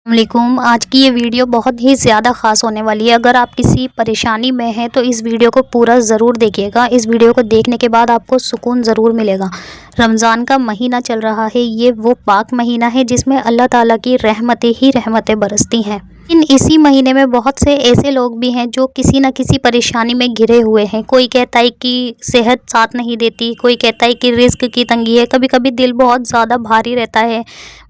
वालेकुम। आज की ये वीडियो बहुत ही ज़्यादा ख़ास होने वाली है। अगर आप किसी परेशानी में हैं तो इस वीडियो को पूरा ज़रूर देखिएगा। इस वीडियो को देखने के बाद आपको सुकून ज़रूर मिलेगा। रमज़ान का महीना चल रहा है, ये वो पाक महीना है जिसमें अल्लाह ताला की रहमतें ही रहमतें बरसती हैं। लेकिन इसी महीने में बहुत से ऐसे लोग भी हैं जो किसी न किसी परेशानी में घिरे हुए हैं। कोई कहता है कि सेहत साथ नहीं देती, कोई कहता है कि रिज़्क की तंगी है, कभी कभी दिल बहुत ज़्यादा भारी रहता है,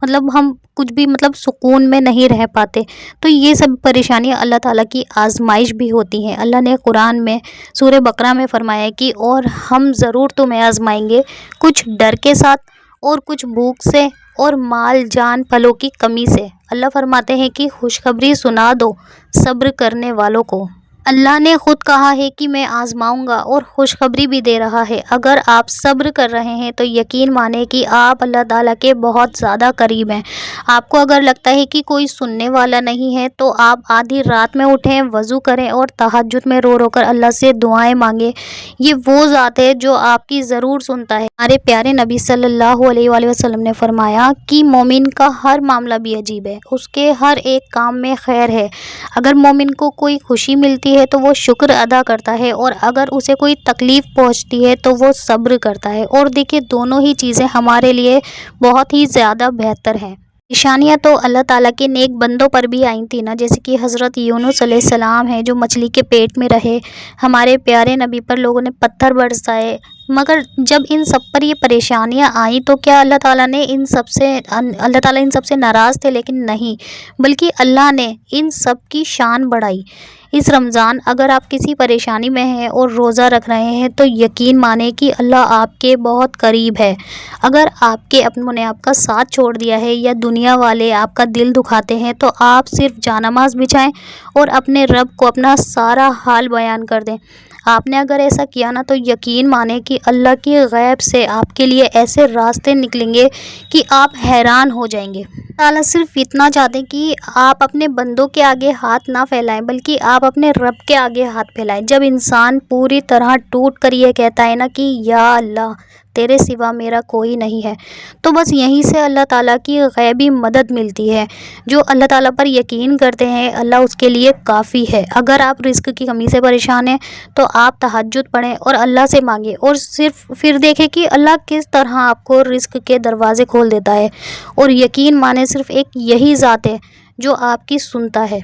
हम कुछ भी सुकून में नहीं रह पाते। तो ये सब परेशानियां अल्लाह ताला की आजमाइश भी होती हैं। अल्लाह ने कुरान में सूरह बकरा में फरमाया है कि और हम ज़रूर तुम्हें आजमाएंगे, कुछ डर के साथ और कुछ भूख से और माल जान फलों की कमी से। अल्लाह फरमाते हैं कि खुशखबरी सुना दो सब्र करने वालों को। अल्लाह ने खुद कहा है कि मैं आजमाऊंगा और खुशखबरी भी दे रहा है। अगर आप सब्र कर रहे हैं तो यकीन माने कि आप अल्लाह ताला के बहुत ज़्यादा करीब हैं। आपको अगर लगता है कि कोई सुनने वाला नहीं है तो आप आधी रात में उठें, वज़ू करें और तहज्जुद में रो रो कर अल्लाह से दुआएं मांगें। ये वो ज़ात है जो आपकी ज़रूर सुनता है। हमारे प्यारे नबी सल्लल्लाहु अलैहि वसल्लम ने फरमाया कि मोमिन का हर मामला भी अजीब है, उसके हर एक काम में खैर है। अगर मोमिन को कोई खुशी मिलती है तो वो शुक्र अदा करता है, और अगर उसे कोई तकलीफ़ पहुंचती है तो वो सब्र करता है। और देखिए, दोनों ही चीज़ें हमारे लिए बहुत ही ज़्यादा बेहतर हैं। निशानियाँ तो अल्लाह ताला के नेक बंदों पर भी आई थी ना, जैसे कि हज़रत यूनुस अलैहिस्सलाम है जो मछली के पेट में रहे। हमारे प्यारे नबी पर लोगों ने पत्थर बरसाए, मगर जब इन सब पर ये परेशानियाँ आई तो क्या अल्लाह ताला इन सब से नाराज़ थे? लेकिन नहीं, बल्कि अल्लाह ने इन सब की शान बढ़ाई। इस रमज़ान अगर आप किसी परेशानी में हैं और रोज़ा रख रहे हैं तो यकीन माने कि अल्लाह आपके बहुत करीब है। अगर आपके अपनों ने आपका साथ छोड़ दिया है या दुनिया वाले आपका दिल दुखाते हैं तो आप सिर्फ जानमाज़ बिछाएं और अपने रब को अपना सारा हाल बयान कर दें। आपने अगर ऐसा किया ना तो यकीन माने कि अल्लाह की गैब से आपके लिए ऐसे रास्ते निकलेंगे कि आप हैरान हो जाएंगे। ताला सिर्फ इतना चाहते हैं कि आप अपने बंदों के आगे हाथ ना फैलाएं, बल्कि आप अपने रब के आगे हाथ फैलाएं। जब इंसान पूरी तरह टूट कर ये कहता है ना कि या अल्लाह तेरे सिवा मेरा कोई नहीं है, तो बस यहीं से अल्लाह ताला की गैबी मदद मिलती है। जो अल्लाह ताला पर यकीन करते हैं अल्लाह उसके लिए काफ़ी है। अगर आप रिज़्क की कमी से परेशान हैं तो आप तहज्जुद पढ़ें और अल्लाह से मांगें, और सिर्फ फिर देखें कि अल्लाह किस तरह आपको रिज़्क के दरवाज़े खोल देता है। और यकीन माने सिर्फ एक यही ज़ात है जो आपकी सुनता है।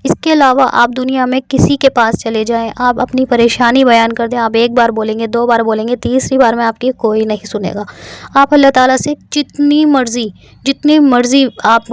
इसके अलावा आप दुनिया में किसी के पास चले जाएं, आप अपनी परेशानी बयान कर दें, आप एक बार बोलेंगे, दो बार बोलेंगे, तीसरी बार में आपकी कोई नहीं सुनेगा। आप अल्लाह ताला से जितनी मर्ज़ी आप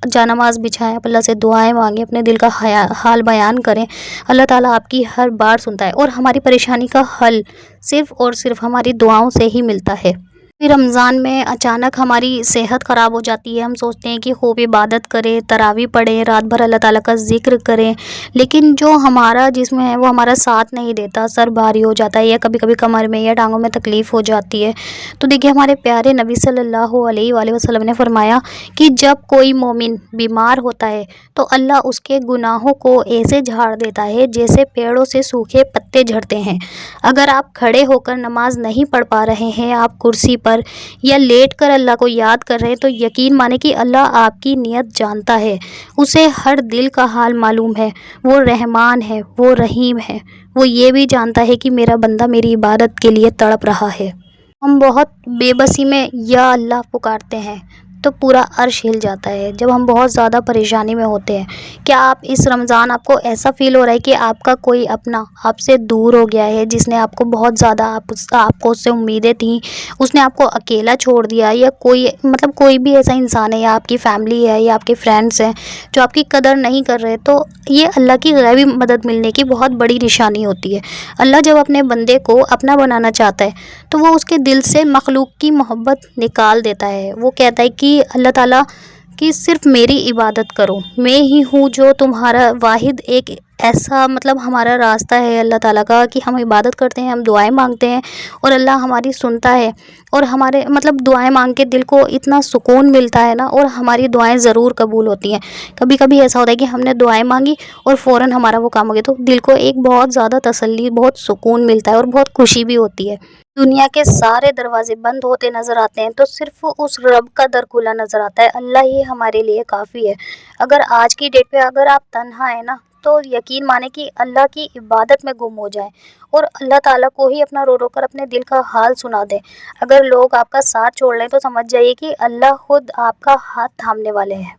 जानमाज़ बिछाएं, आप अल्लाह से दुआएं मांगें, अपने दिल का हाल बयान करें। अल्लाह ताला आपकी हर बार सुनता है, और हमारी परेशानी का हल सिर्फ़ और सिर्फ हमारी दुआओं से ही मिलता है। फिर रमज़ान में अचानक हमारी सेहत ख़राब हो जाती है। हम सोचते हैं कि खूब इबादत करें, तरावी पढ़ें, रात भर अल्लाह ताला का ज़िक्र करें, लेकिन जो हमारा जिस्म है वो हमारा साथ नहीं देता, सर भारी हो जाता है, या कभी कभी कमर में या टांगों में तकलीफ़ हो जाती है। तो देखिए, हमारे प्यारे नबी सल्लल्लाहु अलैहि वसल्लम ने फरमाया कि जब कोई मोमिन बीमार होता है तो अल्लाह उसके गुनाहों को ऐसे झाड़ देता है जैसे पेड़ों से सूखे पत्ते झड़ते हैं। अगर आप खड़े होकर नमाज नहीं पढ़ पा रहे हैं, आप कुर्सी पर या लेट कर अल्लाह को याद कर रहे हैं, तो यकीन माने कि अल्लाह आपकी नियत जानता है। उसे हर दिल का हाल मालूम है। वो रहमान है, वो रहीम है। वो ये भी जानता है कि मेरा बंदा मेरी इबादत के लिए तड़प रहा है। हम बहुत बेबसी में या अल्लाह पुकारते हैं तो पूरा अर्श हिल जाता है। जब हम बहुत ज़्यादा परेशानी में होते हैं, क्या आप इस रमज़ान आपको ऐसा फ़ील हो रहा है कि आपका कोई अपना आपसे दूर हो गया है, जिसने आपको बहुत ज़्यादा आपको उससे उम्मीदें थी, उसने आपको अकेला छोड़ दिया, या कोई भी ऐसा इंसान है, या आपकी फ़ैमिली है, या आपके फ्रेंड्स हैं जो आपकी कदर नहीं कर रहे? तो ये अल्लाह की गैबी मदद मिलने की बहुत बड़ी निशानी होती है। अल्लाह जब अपने बंदे को अपना बनाना चाहता है तो वो उसके दिल से मखलूक की मोहब्बत निकाल देता है। वो कहता है कि अल्लाह ताला कि सिर्फ मेरी इबादत करो, मैं ही हूँ जो तुम्हारा वाहिद एक ایسا مطلب ہمارا راستہ ہے اللہ تعالیٰ کا کہ ہم عبادت کرتے ہیں، ہم دعائیں مانگتے ہیں اور اللہ ہماری سنتا ہے، اور ہمارے مطلب دعائیں مانگ کے دل کو اتنا سکون ملتا ہے نا، اور ہماری دعائیں ضرور قبول ہوتی ہیں۔ کبھی کبھی ایسا ہوتا ہے کہ ہم نے دعائیں مانگی اور فوراً ہمارا وہ کام ہو گیا، تو دل کو ایک بہت زیادہ تسلی، بہت سکون ملتا ہے اور بہت خوشی بھی ہوتی ہے۔ دنیا کے سارے دروازے بند ہوتے نظر آتے ہیں تو صرف اس رب کا در کھلا نظر آتا ہے، اللہ ہی ہمارے لیے کافی ہے۔ اگر آج کی ڈیٹ پہ اگر آپ تنہا ہیں نا، تو یقین مانے کہ اللہ کی عبادت میں گم ہو جائیں اور اللہ تعالیٰ کو ہی اپنا رو رو کر اپنے دل کا حال سنا دیں۔ اگر لوگ آپ کا ساتھ چھوڑ لیں تو سمجھ جائیے کہ اللہ خود آپ کا ہاتھ تھامنے والے ہیں۔